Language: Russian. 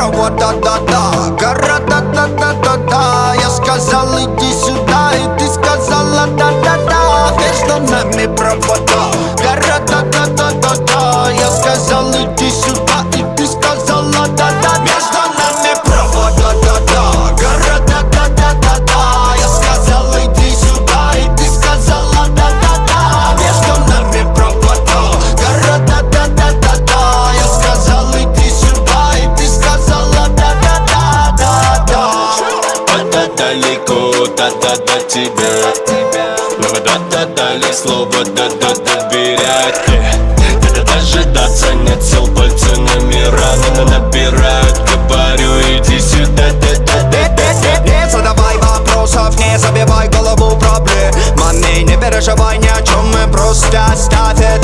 провод, да-да-да. Гора, да-да-да-да-да. Я сказал, иди сюда, и ты сказала, да-да-да. Между нами провода. Гора, да-да-да-да-да. Я сказал, иди сюда, и ты сказала, да-да-да. Между нами провода, да-да. Гора, да-да-да-да-да. Я сказал, иди сюда, и ты сказала, да-да-да. Между нами провода. Гора, да-да-да-да-да. Я сказал, иди сюда, и ты сказала, да-да-да-да-да. Да-да далеко, да-да до тебя. Но мы да-да дали слово, да-да доверять. Да-да дожидаться нет сил, пальцы номера набирают. Говорю, иди сюда, да-да-да-да-да. Не задавай вопросов, не забивай голову проблемами. Не переживай ни о чем, мы просто оставь это